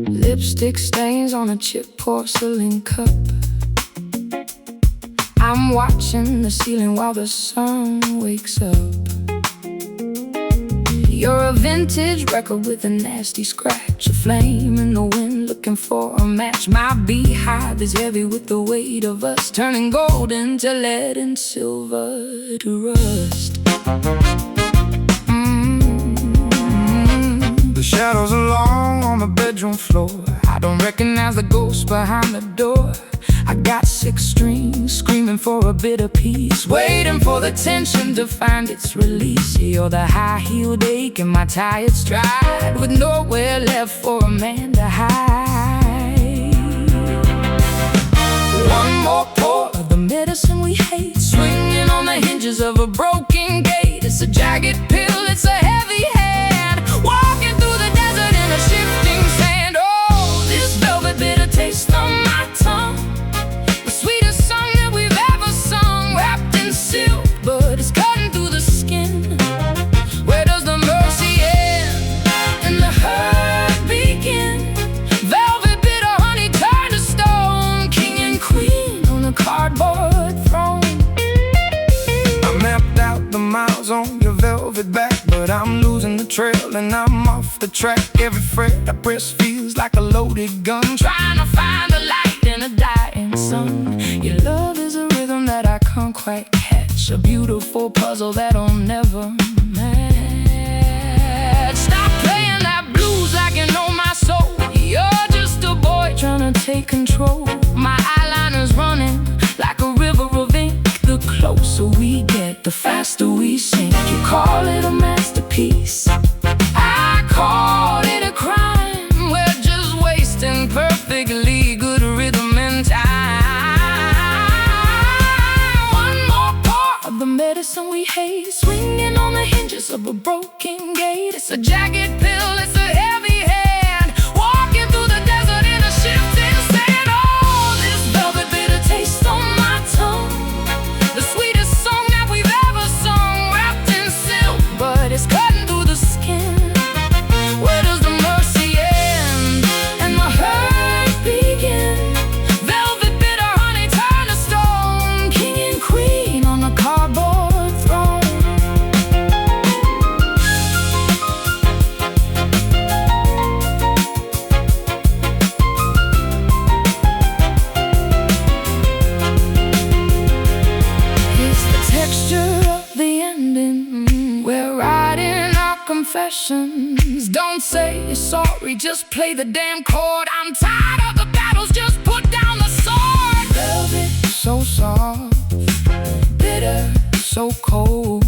Lipstick stains on a chipped porcelain cup. I'm watching the ceiling while the sun wakes up. You're a vintage record with a nasty scratch, a flame in the wind looking for a match. My beehive is heavy with the weight of us, turning gold into lead and silver to rust. The shadows are long on the bedroom floor. I don't recognize the ghost behind the door. I got 6 strings screaming for a bit of peace, waiting for the tension to find its release. You're the high-heeled ache in my tired stride, with nowhere left for a man to hide. One more pour of the medicine we hate, swinging on the hinges of a broken gate. It's a jagged pill, it's a heavy hand, walking through the desert in a shifting sand. Oh, this velvet bitter taste on my tongue, the sweetest song that we've ever sung, wrapped in silk, but it's cutting through the skin. Where does the mercy end and the hurt begin? Velvet bitter honey turned to stone, king and queen on a cardboard throne. I mapped out the miles on your velvet back, but I'm losing the trail and I'm off the track. Every fret I press feels like a loaded gun, trying to find the light in a dying sun. Your love is a rhythm that I can't quite catch, a beautiful puzzle that'll never match. Stop playing that blues like you know my soul. You're just a boy trying to take control. My eyeliner's running like a river of ink. The closer we get, the faster we sink. You call it a masterpiece, I call it a crime. We're just wasting perfectly good rhythm and time. One more pour of the medicine we hate, swinging on the hinges of a broken gate. It's a jagged pill, it's a heavy hand, walking through the desert in a shifting sand. Oh, this velvet bitter taste on my tongue, the sweetest song that we've ever sung, wrapped in silk, but it's cutting through the skin. Where does the mercy end and the hurt begin? Velvet bitter honey turned to stone, king and queen on a cardboard throne. It's the texture of the ending. We're writing our confessions. Don't say you're sorry, just play the damn chord. I'm tired of the battles, just put down the sword. Velvet, so soft, bitter, so cold.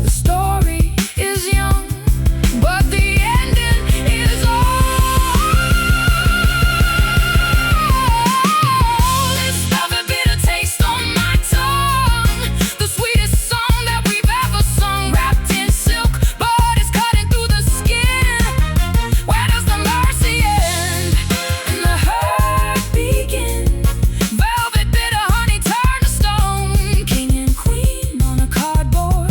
The story is young, but the ending is old. This velvet bitter taste on my tongue, the sweetest song that we've ever sung, wrapped in silk, but it's cutting through the skin. Where does the mercy end and the hurt begin? Velvet bitter honey turned to stone, king and queen on a cardboard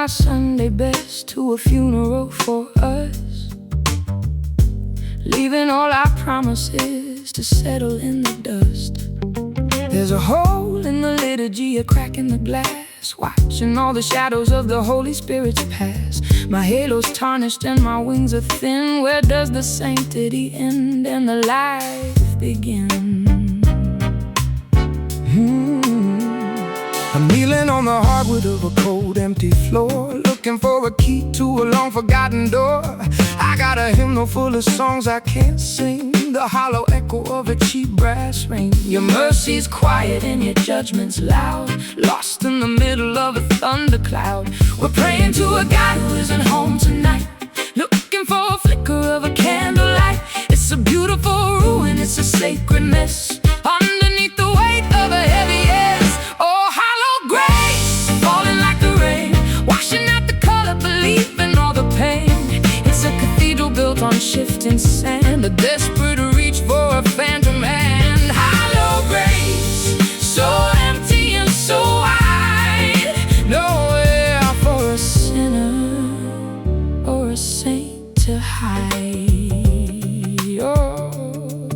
my Sunday best to a funeral for us, leaving all our promises to settle in the dust. There's a hole in the liturgy, a crack in the glass, watching all the shadows of the Holy Spirit's pass. My halo's tarnished and my wings are thin. Where does the sanctity end and the life begin? I'm kneeling on the hardwood of a cold, empty floor, looking for a key to a long-forgotten door. I got a hymnal full of songs I can't sing, the hollow echo of a cheap brass ring. Your mercy's quiet and your judgment's loud, lost in the middle of a thundercloud. We're praying to a God who isn't home tonight, looking for a flicker of a candlelight. It's a beautiful ruin, it's a sacred mess, underneath the weight of a heavy yes. Oh, hollow grace, falling like the rain, washing out the color, believing all the pain. It's a cathedral built on shifting sand, a desperate reach for a phantom hand. Hollow grace, so empty and so wide, nowhere for a sinner or a saint to hide. Oh,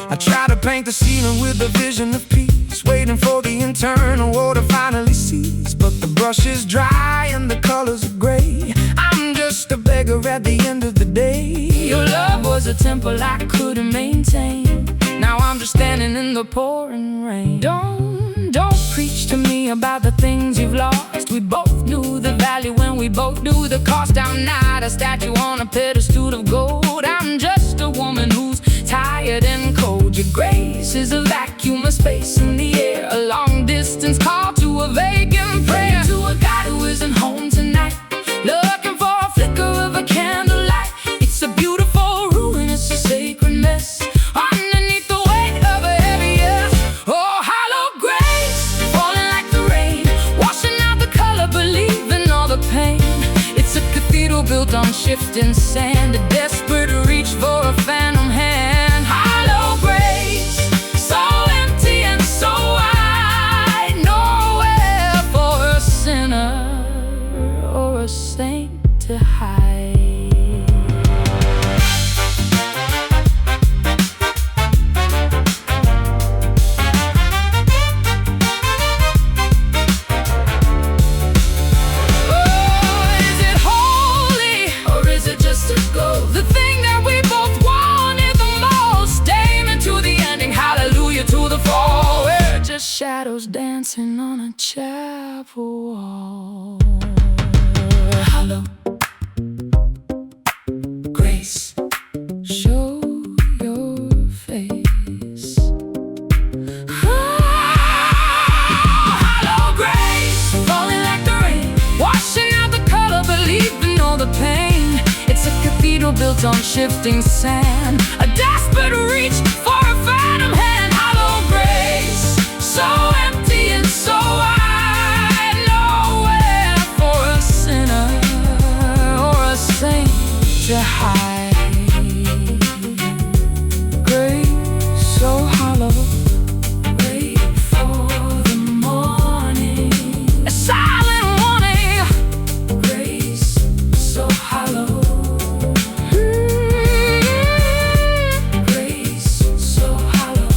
I try to paint the ceiling with a vision of peace, waiting for the internal war to finally cease. But the brush is dry and the colors are gray. I'm just a beggar at the end of the day. Your love was a temple I couldn't maintain. Now I'm just standing in the pouring rain. Don't preach to me about the things you've lost. We both knew the value when we both knew the cost. I'm not a statue on a pedestal of gold. I'm just a woman who's tired and cold. Your grace is a vacuum, a space in the air, a long distance call to a vacant prayer. To a God who isn't home tonight, looking for a flicker of a candlelight. It's a beautiful ruin, it's a sacred mess, underneath the weight of a heavy yes. Oh, hollow grace, falling like the rain, washing out the color, believing all the pain. It's a cathedral built on shifting sand, a desperate reach for a phantom hand. Hollow grace, so empty and so wide, nowhere for a sinner or a saint to hide. Oh, is it holy or is it just a ghost? The thing that we both wanted the most, aiming to the ending, hallelujah to the fall. We're just shadows dancing on a chapel wall. Hollow grace, show your face. Hollow grace, falling like the rain, washing out the color, believing all the pain. It's a cathedral built on shifting sand, a desperate reach for a phantom hand. Hollow grace, so empty and so wide, nowhere for a sinner or a saint to hide. Grace so hollow, wait for the morning, a silent warning. Grace so hollow, grace so hollow.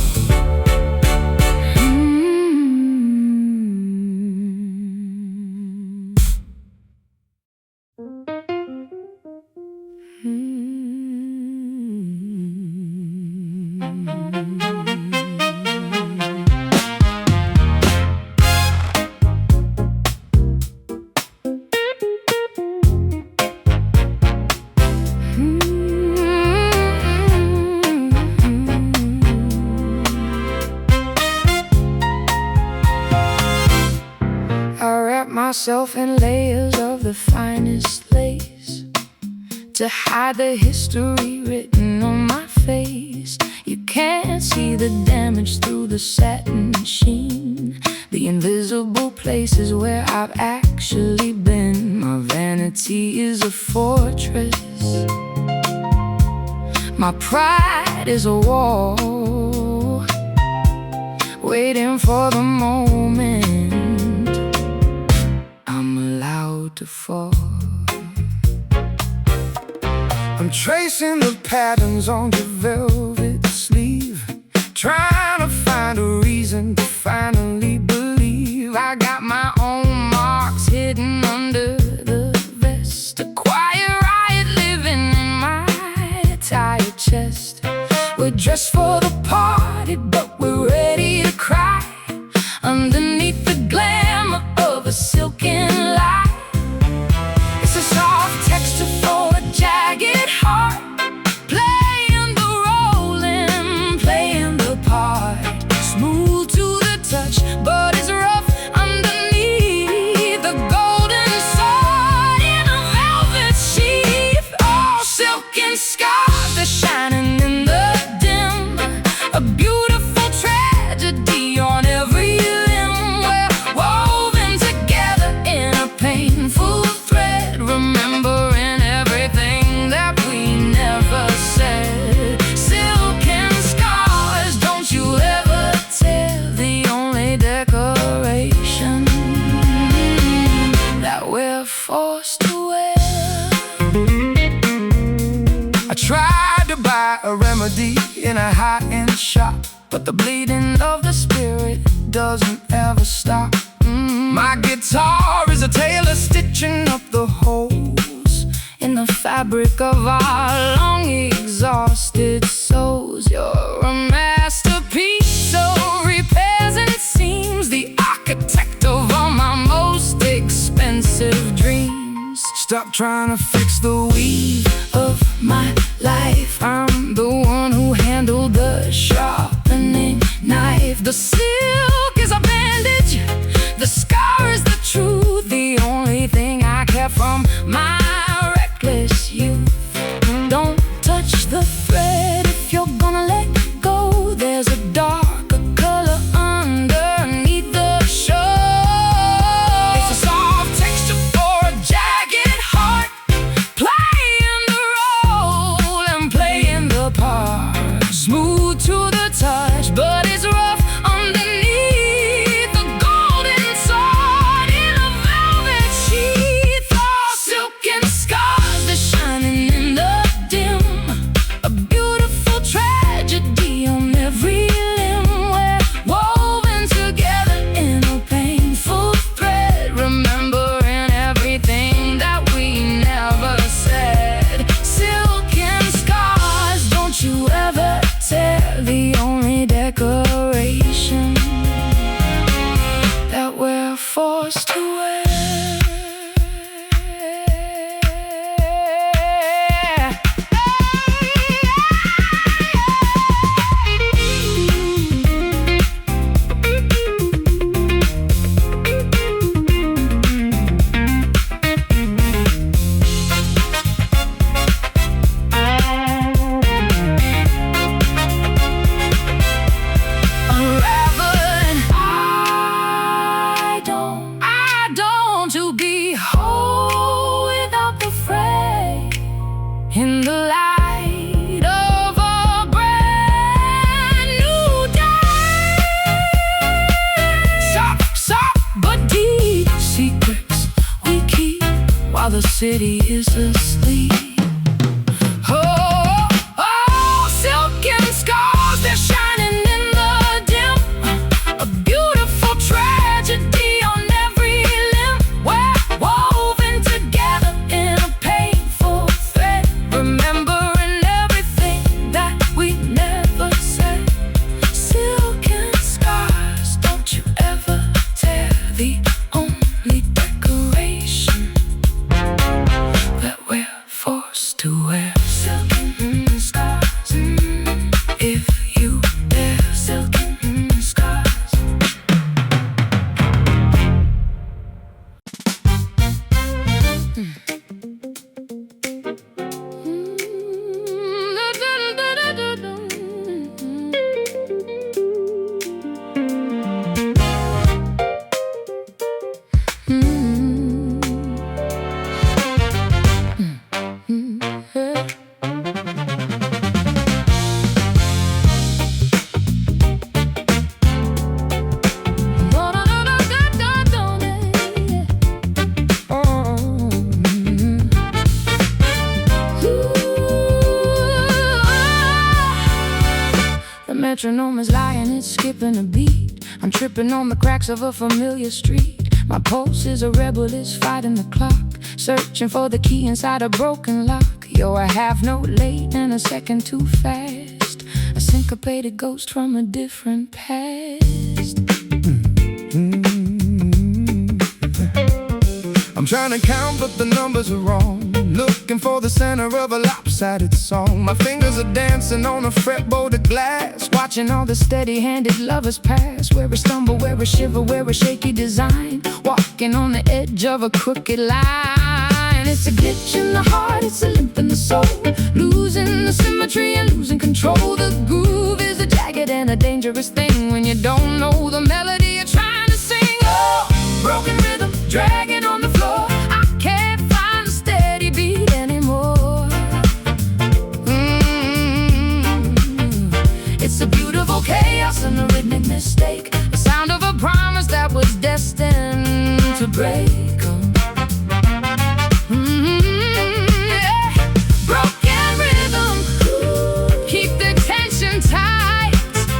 I wrap myself in layers of the finest lace to hide the history written on my face. You can't see the damage through the satin sheen, the invisible places where I've actually been. My vanity is a fortress, my pride is a wall, waiting for the moment I'm allowed to fall. I'm tracing the patterns on your velvet sleeve, trying to find a reason to finally believe. I got my own marks hidden under the vest, a quiet riot living in my tired chest. We're dressed for the party, but we're ready to cry underneath the glamour of a silken lie. It's a soft texture for a jagged heart, playing the role and playing the part. Smooth to the touch, but it's rough underneath. The golden sword in a velvet sheath. Oh, silken scars, they're shining in the dim. A beautiful tragedy on every limb. We're woven together in a painful thread, remembering everything that we never said. Silken scars, don't you ever tear, the only decoration that we're forced to wear. I tried to buy a remedy in a high-end shop, but the bleeding of the spirit doesn't ever stop. My guitar is a tailor stitching up the holes in the fabric of our long exhausted souls. You're a masterpiece, so repairs and seams, the architect of all my most expensive dreams. Stop trying to fix the weave of my life. I'm the one who handled the sharpening knife. The silk is a bandage, the scar is the truth, the only thing I care from my reckless youth. Don't touch the thread if you're gonna let go. There's a darker color underneath the show. It's a soft texture for a jagged heart, playing the role and playing the part. Smooth to the touch, but it's rough underneath. The golden sword in a velvet sheath. Oh, silken scars, they're shining in the dim. A beautiful tragedy on every limb. We're woven together in a painful thread, remembering everything that we never said. Silken scars, don't you ever tear, the only decoration that we're forced to wear. Unraveling, I don't to be whole without the fray. In the light of a brand new day, soft but deep secrets we keep while the city is asleep. Oh, oh, silken scars, they're shining in the dim. A beautiful tragedy on every limb. We're woven together in a painful thread, remembering everything that we never said. Silken scars, don't you ever tear, the only decoration that we're for. metronome is lying, it's skipping a beat. I'm tripping on the cracks of a familiar street. My pulse is a rebel, it's fighting the clock, searching for the key inside a broken lock. You're a half note late and a second too fast, a syncopated ghost from a different past. I'm trying to count but the numbers are wrong, looking for the center of a lopsided song. My fingers are dancing on a fretboard of glass, watching all the steady-handed lovers pass, where we stumble, where we shiver, where we shaky design, walking on the edge of a crooked line. It's a glitch in the heart, it's a limp in the soul, losing the symmetry and losing control. The groove is a jagged and a dangerous thing when you don't know the melody you're trying to sing. Oh, broken rhythm, dragging on the floor, I can't find a steady beat anymore. It's a beautiful chaos and a rhythmic mistake, the sound of a promise that was destined to break. Broken rhythm, keep the tension tight,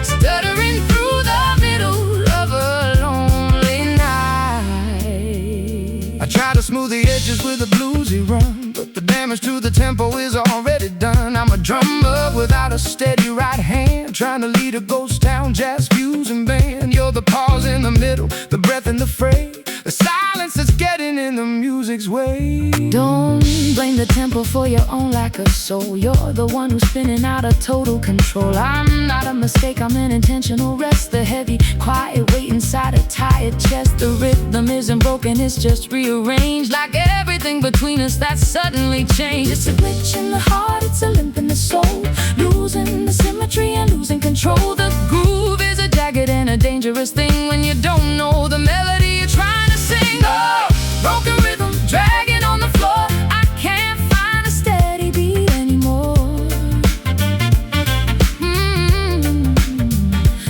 stuttering through the middle of a lonely night. I try to smooth the edges with a bluesy run, but the damage to the tempo is already done. I'm a drummer without a steady right hand, trying to lead a ghost town jazz fusion band. You're the pause in the middle, the breath in the fray, the silence that's getting in the music's way. Don't blame the tempo for your own lack of soul. You're the one who's spinning out of total control. I'm not a mistake, I'm an intentional rest. The heavy, quiet weight inside a tired chest. The rhythm isn't broken, it's just rearranged, like everything between us that's suddenly changed. It's a glitch in the heart, it's a limp in the soul, losing the symmetry and losing control. The groove is a jagged and a dangerous thing when you don't know the melody you're trying to sing. Oh, broken rhythm, dragging on the floor, I can't find a steady beat anymore.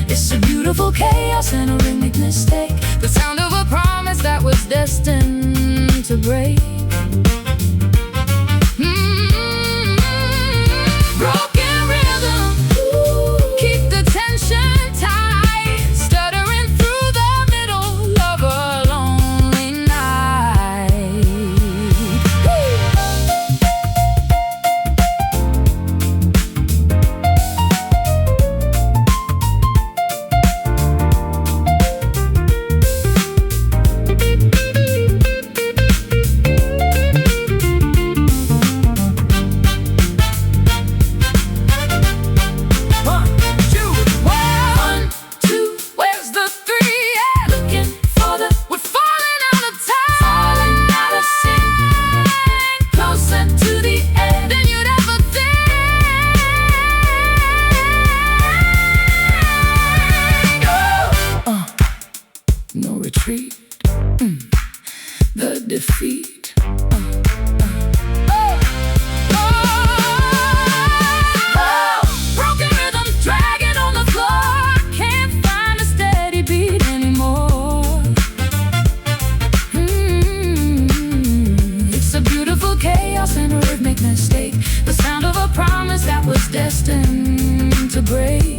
It's a beautiful chaos and a rhythmic mistake, the sound of a promise that was destined to break. Broken rhythm, keep the tension tight, stuttering through the middle of a lonely night. No retreat, the defeat. Broken rhythm, dragging on the floor, I can't find a steady beat anymore. It's a beautiful chaos and a rhythmic mistake, the sound of a promise that was destined to break.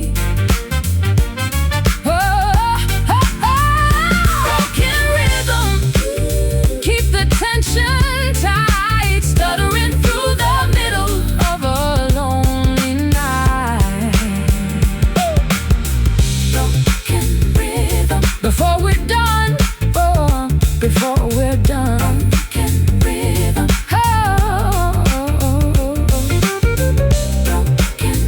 Tight, stuttering through the middle of a lonely night. Broken rhythm, before we're done, oh, before we're done. Broken rhythm, oh, broken.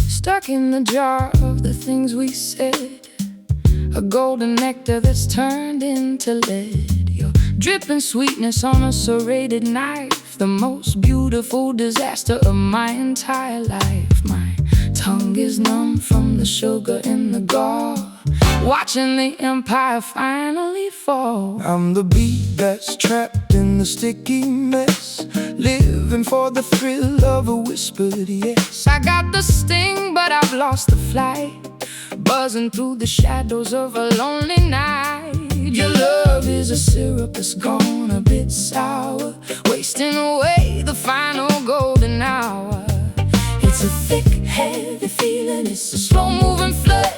Stuck in the jar of the things we said, a golden nectar that's turned into lead. You're dripping sweetness on a serrated knife, the most beautiful disaster of my entire life. My tongue is numb from the sugar in the gall, watching the empire finally fall. I'm the beat that's trapped in the sticky mess, living for the thrill of a whispered yes. I got the sting, but I've lost the flight, buzzing through the shadows of a lonely night. Your love is a syrup that's gone a bit sour, wasting away the final golden hour. It's a thick, heavy feeling, it's a slow-moving flood,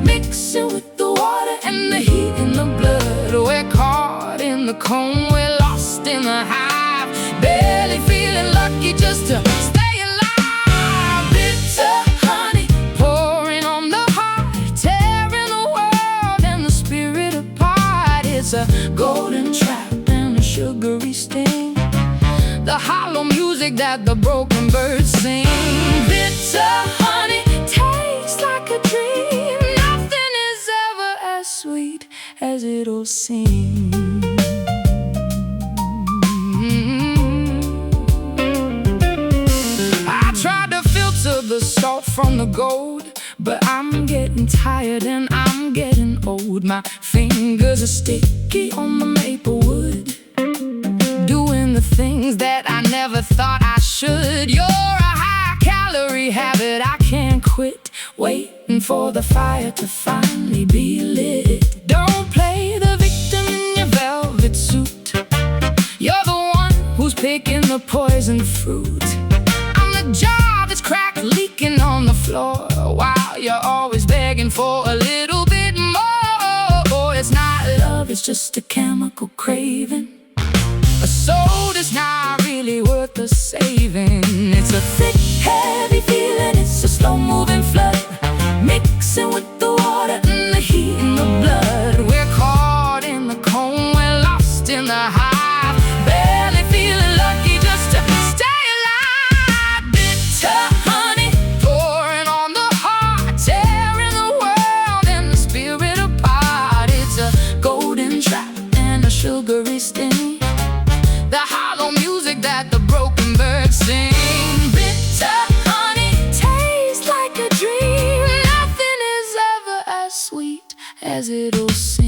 mixing with the water and the heat in the blood. We're caught in the cone, we're lost in the hive, barely feeling lucky just to stay alive. Bitter honey pouring on the heart, tearing the world and the spirit apart. It's a golden trap and a sugary sting, the hollow music that the broken birds sing. Bitter honey tastes like a dream, nothing is ever as sweet as it'll seem. I tried to filter the salt from the gold, but I'm getting tired and I'm getting old. My fingers are sticky on the maple wood, doing the things that I never thought I should. You're a high-calorie habit I can't quit, waiting for the fire to finally be lit. Don't play the victim in your velvet suit, you're the one who's picking the poison fruit. I'm the jar that's cracked, leaking on the floor, while you're always begging for a little bit more. It's not love, it's just a chemical craving, a soul that's not really worth the saving. It's a thick, heavy feeling, it's a slow-moving flood, mixing with the water and the heat in the blood. We're caught in the cone, we're lost in the hive, barely feeling lucky just to stay alive. Bitter honey pouring on the heart, tearing the world and the spirit apart. It's a golden trap and a sugary sting, the hollow music that the broken birds sing. Bitter honey tastes like a dream, nothing is ever as sweet as it'll seem.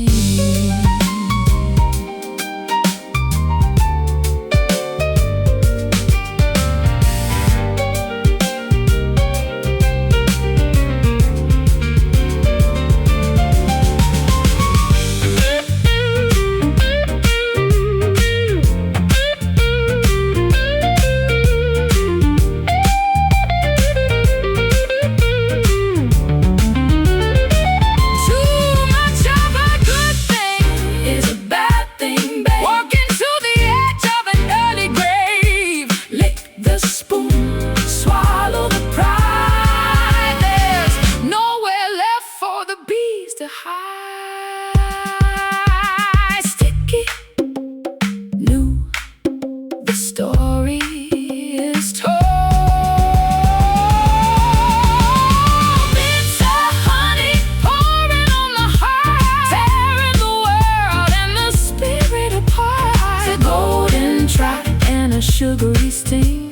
Sugary sting,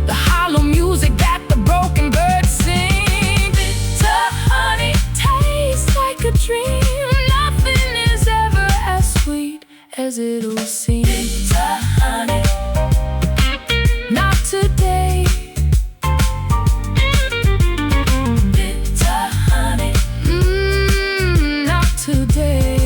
the hollow music that the broken birds sing. Bitter honey tastes like a dream, nothing is ever as sweet as it'll seem. Bitter honey, not today. Bitter honey, not today.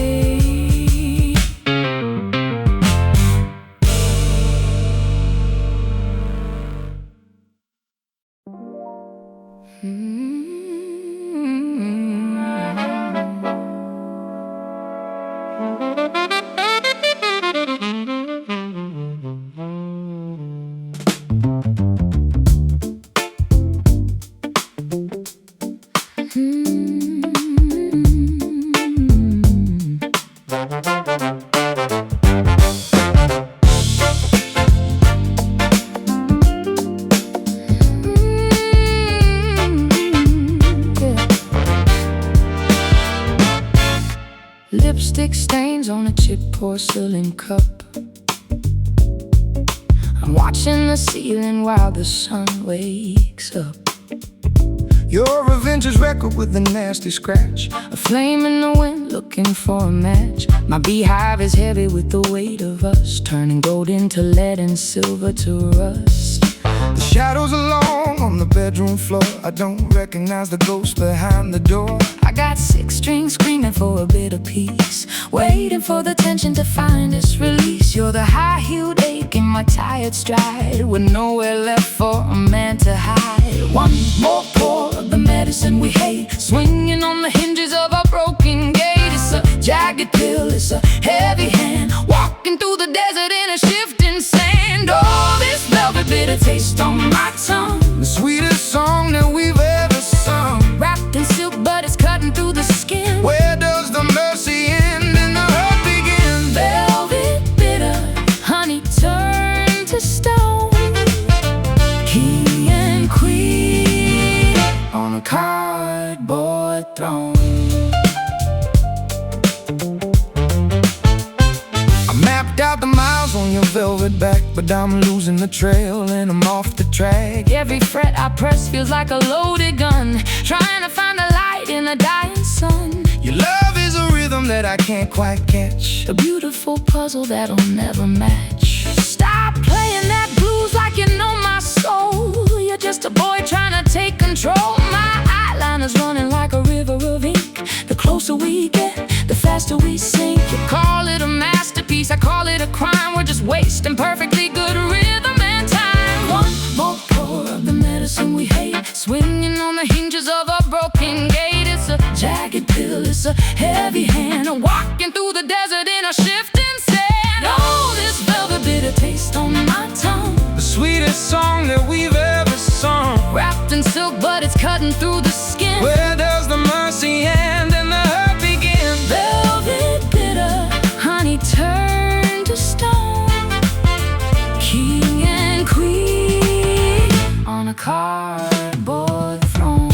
lipstick stains on a chipped porcelain cup. I'm watching the ceiling while the sun wakes up. You're a vintage record with a nasty scratch, A flame in the wind looking for a match. My beehive is heavy with the weight of us, turning gold into lead and silver to rust. the shadows are long on the bedroom floor. I don't recognize the ghost behind the door. I got 6 strings screaming for a bit of peace, waiting for the tension to find its release. You're the high-heeled ache in my tired stride, with nowhere left for a man to hide. One more pour of the medicine we hate, swinging on the hinges of a broken gate. It's a jagged pill, it's a heavy hand, walking through the desert in a shifting sand. Oh, this velvet bitter taste on my tongue, The sweetest song that we've ever sung. wrapped in silk but it's cutting through the skin. Where does the mercy end and the hurt begin? Velvet bitter, honey turned to stone. King and queen on a cardboard throne. I mapped out the miles on your velvet back, but I'm losing the trail and I'm off the track. Every fret I press feels like a loaded gun, trying to find the light in a dying sun. Your love is a rhythm that I can't quite catch, A beautiful puzzle that'll never match. Stop playing that blues like you know my soul. You're just a boy trying to take control. My eyeliner's running like a river of ink. The closer we get, the faster we sink. You call it a masterpiece, I call it a crime. We're just wasting perfectly good rhythm and time. One more pour of the medicine we hate, swinging on the hinges of a broken gate. It's a jagged pill, it's a heavy hand, walking through the desert in a shifting sand. Oh, this velvet bitter taste on my tongue, the sweetest song that we've ever sung. wrapped in silk but it's cutting through the skin. Where does the mercy end and the hurt begin? Velvet bitter, honey turned to stone. King and queen on a cardboard throne.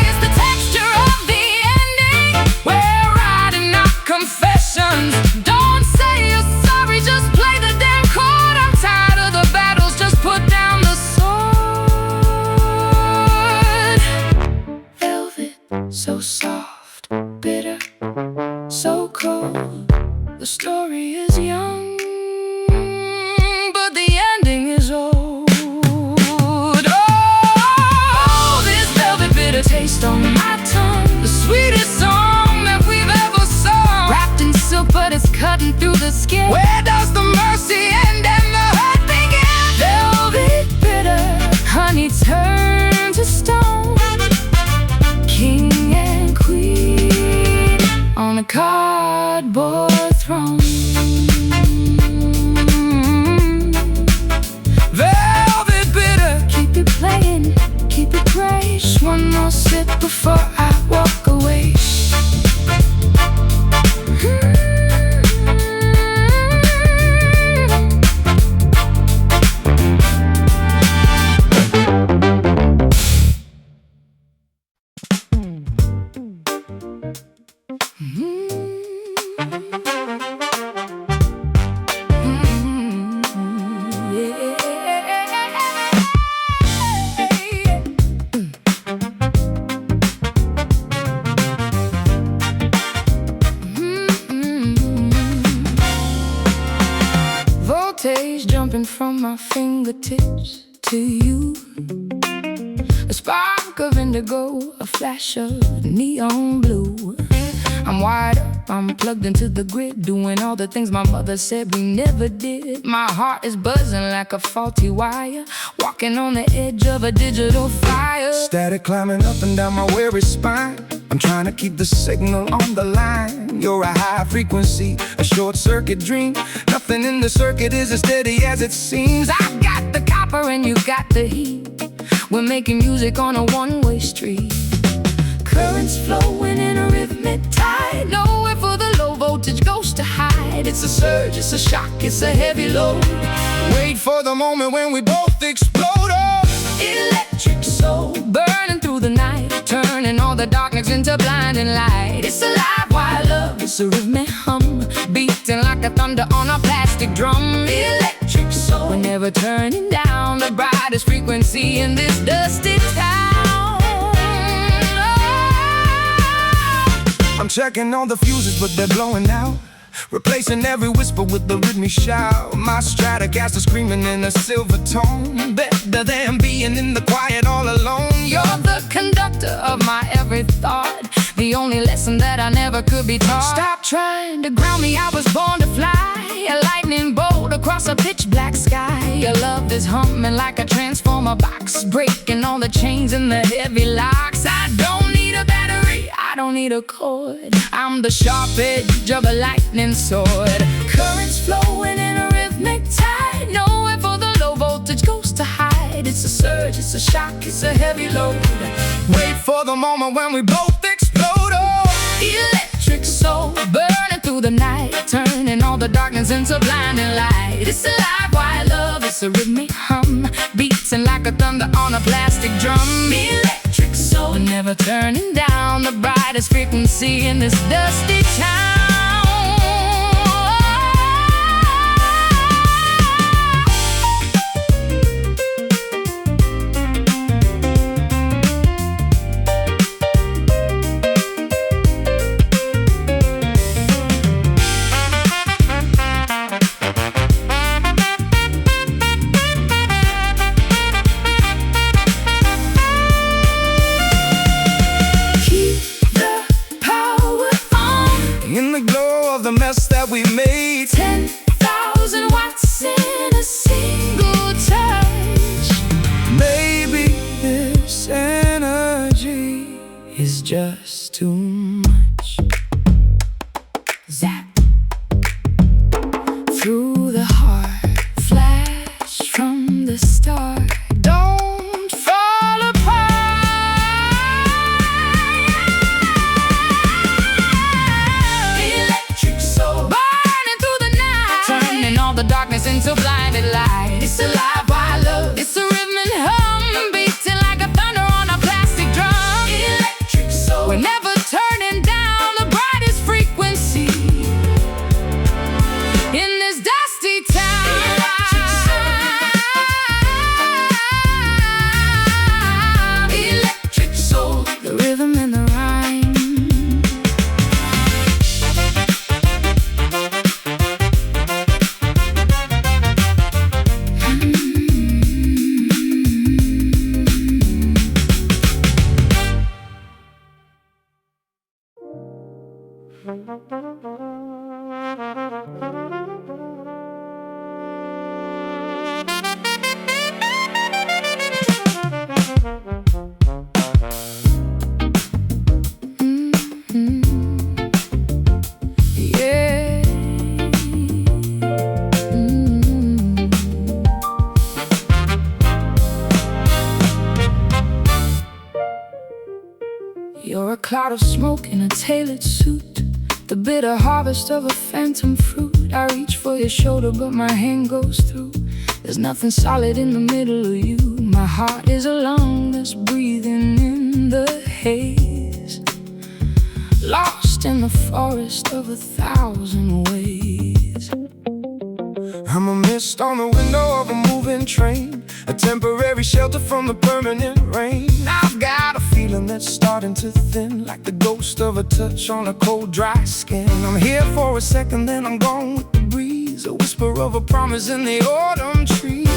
It's the texture of the ending. We're writing our confessions. Don't say you're sorry, just play the damn chord. I'm tired of the battles, just put down the sword. Velvet, so soft, bitter, so cold. The story is young, but the ending is old. Oh, this velvet bitter taste on my tongue, the sweetest song that we've ever sung, wrapped in silk but it's cutting through the skin. Where does the mercy end and the hurt begin? Velvet bitter, honey turned to stone. King and queen on a cardboard throne. Velvet bitter, Keep it playing, keep it great. Just one more sip before I walk away. Voltage jumping from my fingertips to you. A spark of indigo, a flash of neon blue. I'm wired up, I'm plugged into the grid, doing all the things my mother said we never did. My heart is buzzing like a faulty wire, walking on the edge of a digital fire. static climbing up and down my weary spine. I'm trying to keep the signal on the line. You're a high frequency, a short circuit dream. Nothing in the circuit is as steady as it seems. I got the copper and you got the heat. We're making music on a one-way street. Currents flowing in a rhythmic tide. Nowhere for the low voltage ghost to hide. It's a surge, it's a shock, it's a heavy load. Wait for the moment when we both explode. Oh, Electric soul, burning through the night, turning all the darkness into blinding light. It's alive, wild love, it's a rhythmic hum, beating like a thunder on a plastic drum. Electric soul, we're never turning down the brightest frequency in this dusty town. I'm checking all the fuses, but they're blowing out, replacing every whisper with the rhythmic shout. My Stratocaster screaming in a silver tone, better than being in the quiet all alone. You're the conductor of my every thought, the only lesson that I never could be taught. Stop trying to ground me, I was born to fly, a lightning bolt across a pitch black sky. Your love is humming like a transformer box, breaking all the chains and the heavy locks. I don't need a battery, I don't need a cord, I'm the sharp edge of a lightning sword. Currents flowing in a rhythmic tide, nowhere for the low voltage ghost to hide. It's a surge, it's a shock, it's a heavy load. Wait for the moment when we both explode. Oh, Electric soul, burning through the night, turning all the darkness into blinding light. It's alive, wild love, it's a rhythmic hum, beating like a thunder on a plastic drum. Electric soul, we're never turning down the brightest frequency in this dusty town. in the glow of the mess that we made. 10,000 watts in a single touch. Maybe this energy is just too much. Zap through the heart, flash from the start. Don't fall apart. Electric soul, burning through the night, turning all the darkness into blinded light. It's alive, wild love, it's a rhythm and hum, beating like a thunder on a plastic drum. Electric soul, we're never turning down the brightest frequency in this dusty town. Electric soul, the rhythm and the rhyme. Yeah. You're a cloud of smoke in a tailored suit, the bitter harvest of a phantom fruit. I reach for your shoulder, but my hand goes through. There's nothing solid in the middle of you. My heart is a lung that's breathing in the haze, lost in the forest of 1,000 ways. I'm a mist on the window of a moving train, a temporary shelter from the permanent rain. I've got a feeling that's starting to thin, like the ghost of a touch on a cold, dry skin. I'm here for a second, then I'm gone with the breeze, a whisper of a promise in the autumn trees.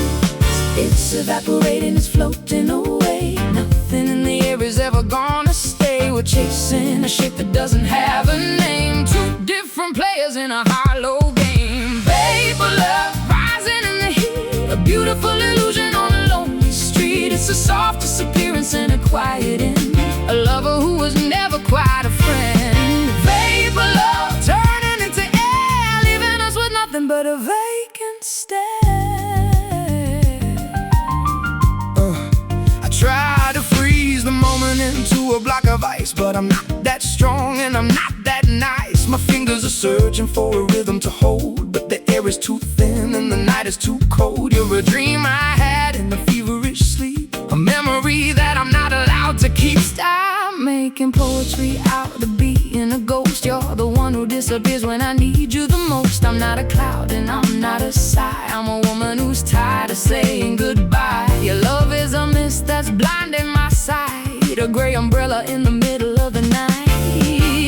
It's evaporating, it's floating away. Nothing in the air is ever gonna stay. We're chasing a shape that doesn't have a name, two different players in a hollow game. Paper love rising in the heat, a beautiful illusion on a lonely street. It's a soft disappearance and a quiet end, a lover who was never quite a friend. Paper love turning into air, leaving us with nothing but a vacant stare. I into a block of ice, but I'm not that strong and I'm not that nice. My fingers are searching for a rhythm to hold, but the air is too thin and the night is too cold. You're a dream I had in the feverish sleep, a memory that I'm not allowed to keep. Stop making poetry out of being a ghost. You're the one who disappears when I need you the most. I'm not a cloud and I'm not a sigh. I'm a woman who's tired of saying goodbye. Your love is a mist that's blinding my sight, a gray umbrella in the middle of the night.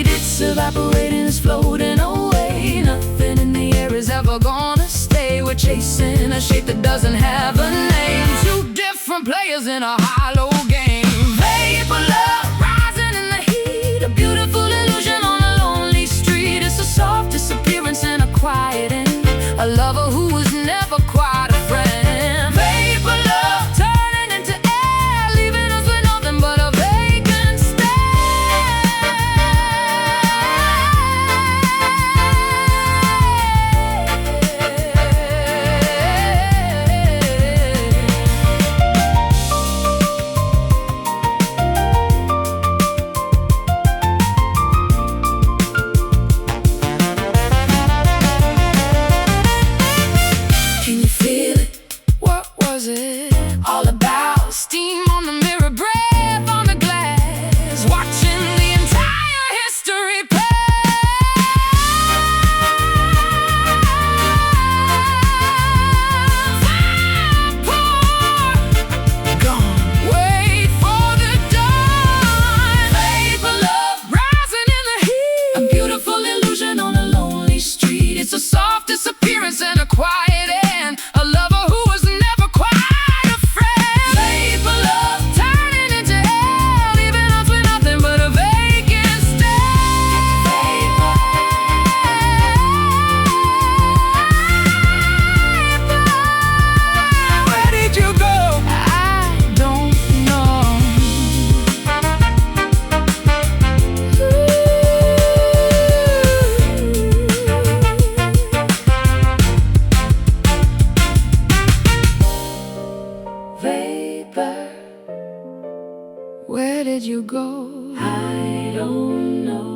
It's evaporating, it's floating away. Nothing in the air is ever gonna stay. We're chasing a shape that doesn't have a name. Two different players in a hollow game. Vapor love rising in the heat, a beautiful illusion on a lonely street. It's a soft disappearance and a quiet end, a lover who was never quite a friend. Vapor love turning into air, leaving us with nothing but a vacant stare. Can you feel it? What was it all about? Steam on the mirror, breath on the glass, watching the entire history pass. Gone. Wait for the dawn. Vapor love rising in the heat, a beautiful illusion on a lonely street. It's a soft disappearance and a quiet end, a lover who was never quite a friend. Vapor love turning into air, leaving us with nothing but a vacant stare. Where did you go? I don't know. Vapor, where did you go? I don't know.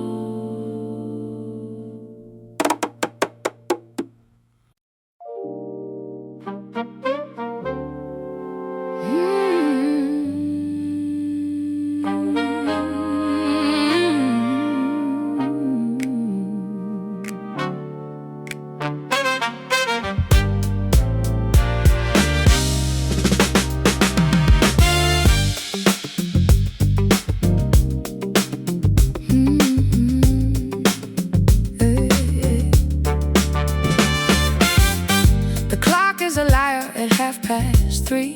The clock is a liar at 3:30.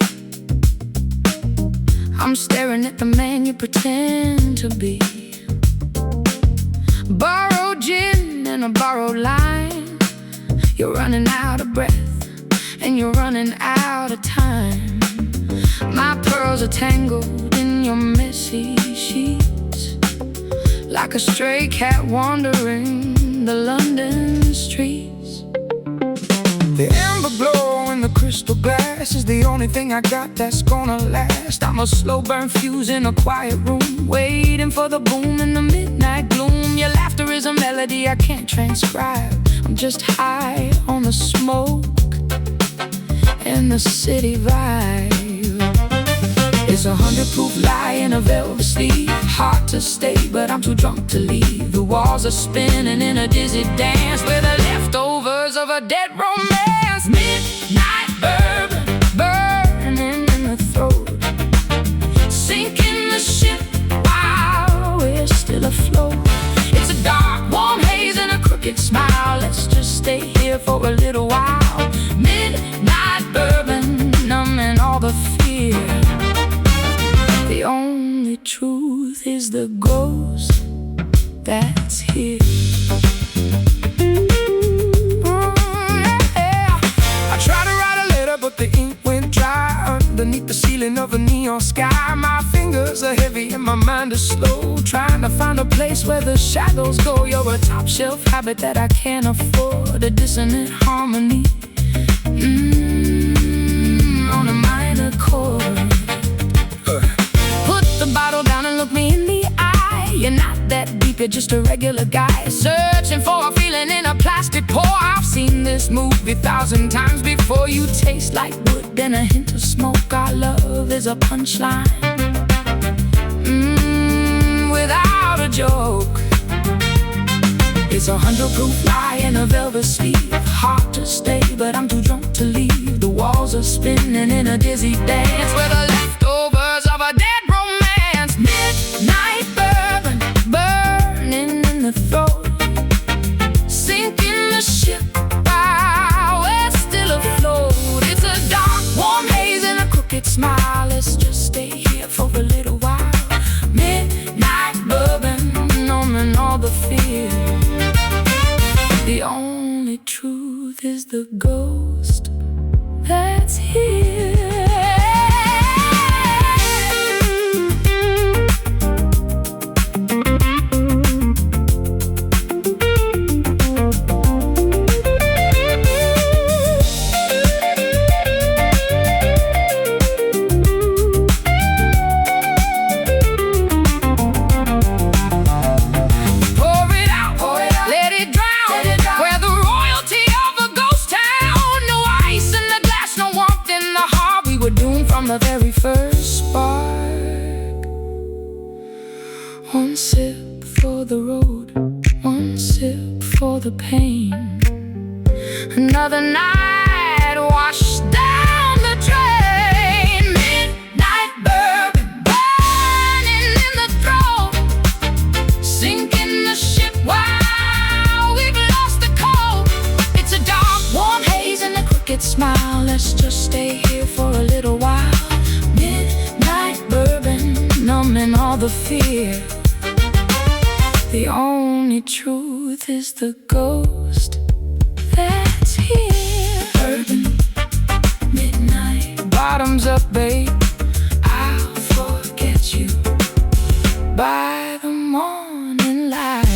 I'm staring at the man you pretend to be. Borrowed gin and a borrowed line. You're running out of breath and you're running out of time. My pearls are tangled in your messy sheets, like a stray cat wandering the London streets. The amber glow in the crystal glass is the only thing I got that's gonna last. I'm a slow burn fuse in a quiet room, waiting for the boom in the midnight gloom. Your laughter is a melody I can't transcribe. I'm just high on the smoke and the city vibe. It's a 100-proof lie in a velvet sleeve, hard to stay, but I'm too drunk to leave. The walls are spinning in a dizzy dance, we're the leftovers of a dead romance. Midnight bourbon, burning in the throat, sinking the ship while we're still afloat. It's a dark, warm haze and a crooked smile. Let's just stay here for a little while. Midnight bourbon, numbing all the fear. The only truth is the ghost that's here. I tried to write a letter, but the ink went dry underneath the ceiling of a neon sky. My fingers are heavy and my mind is slow, trying to find a place where the shadows go. You're a top shelf habit that I can't afford, a dissonant harmony on a minor chord. Put the bottle down and look me in you're just a regular guy searching for a feeling in a plastic pour. I've seen this movie 1,000 times before. You taste like wood and a hint of smoke. Our love is a punchline, without a joke. It's 100 proof lie in a velvet sleeve. Hard to stay, but I'm too drunk to leave. The walls are spinning in a dizzy dance. We're the leftovers of a dead romance. Midnight bourbon, burning in the throat, sinking the ship while we're still afloat. It's a dark, warm haze and a crooked smile. Let's just stay here for a little while. Midnight bourbon, numbing all the fear. The only truth is the ghost that's here. From the very first spark. One sip for the road, one sip for the pain. Another night washed down the drain. Midnight bourbon, burning in the throat, sinking the ship while we've lost the cold. It's a dark, warm haze and a crooked smile. Let's just stay here for a little while. Midnight bourbon, numbing all the fear. The only truth is the ghost that's here. Bourbon, midnight, bottoms up, babe. I'll forget you by the morning light.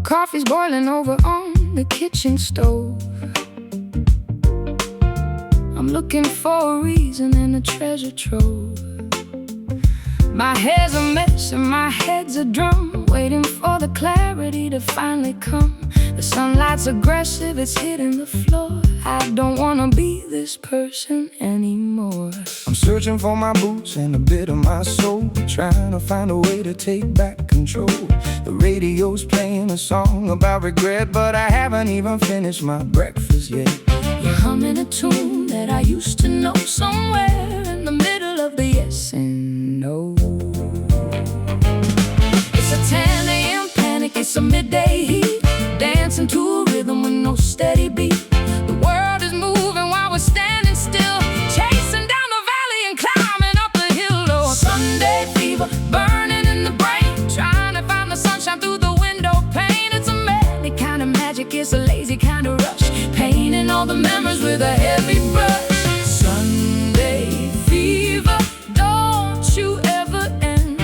Coffee's boiling over on the kitchen stove. I'm looking for a reason in a treasure trove. My hair's a mess and my head's a drum, waiting for the clarity to finally come. The sunlight's aggressive, it's hitting the floor. I don't wanna be this person anymore. I'm searching for my boots and a bit of my soul, trying to find a way to take back control. The radio's playing a song about regret, but I haven't even finished my breakfast yet. You're humming a tune that I used to know, somewhere in the middle of the yes and no. It's a 10 a.m. panic, it's a midday heat, dancing to a rhythm with no steady beat. The world is moving while we're standing still, chasing down the valley and climbing up the hill. Oh, Sunday fever burning in the brain, trying to find the sunshine through the window pane. It's a madly kind of magic, it's a lazy kind of rush, painting all the memories with a heavy brush. Sunday fever, don't you ever end.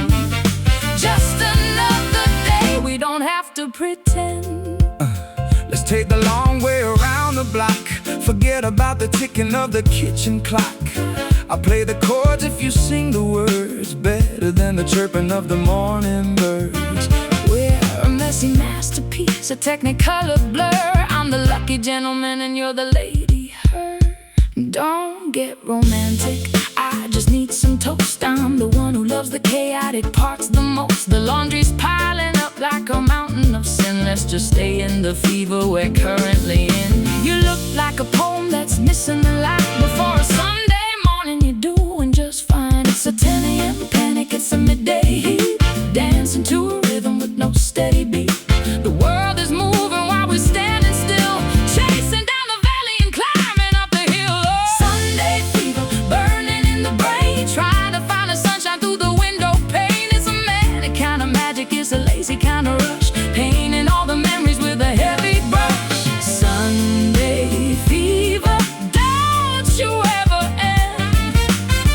Just another day, we don't have to pretend. Let's take the long way around the block, forget about the ticking of the kitchen clock. I'll play the chords if you sing the words, better than the chirping of the morning birds. We're a messy masterpiece, a technicolor blur. I'm the lucky gentleman and you're the lady her. Don't get romantic, I just need some toast. I'm the one who loves the chaotic parts the most. The laundry's piling up like a mountain of sin. Let's just stay in the fever we're currently in. You look like a poem that's missing the light. Before a Sunday morning you're doing just fine. It's a 10 a.m. panic, it's a midday heat, dancing to a rhythm with no steady beat. The world is moving while we're standing still, chasing down the valley and climbing up the hill. Oh, Sunday fever lazy kind of rush, painting all the memories with a heavy brush. Sunday fever, don't you ever end.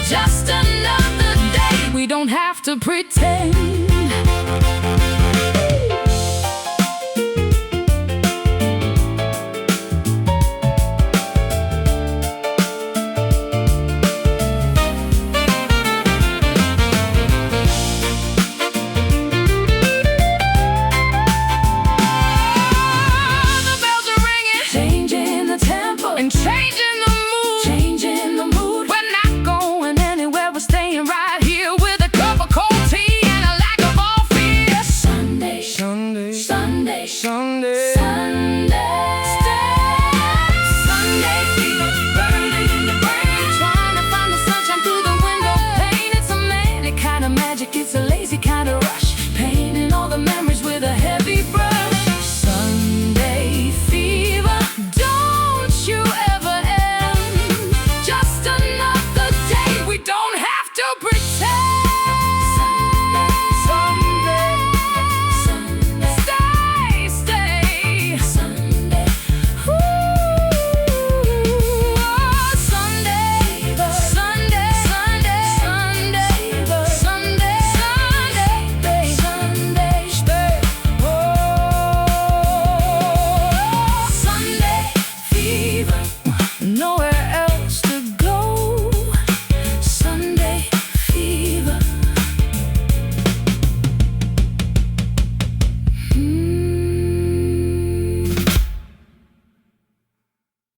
Just another day, we don't have to pretend. And changing the mood. We're not going anywhere, we're staying right here with a cup of cold tea and a lack of all fear. Sunday, Sunday, Sunday, Sunday, Sunday, Sunday fever, burning in the brain. Trying to find the sunshine through the window pane. It's a manic kind of magic, it's a lazy kind of rush.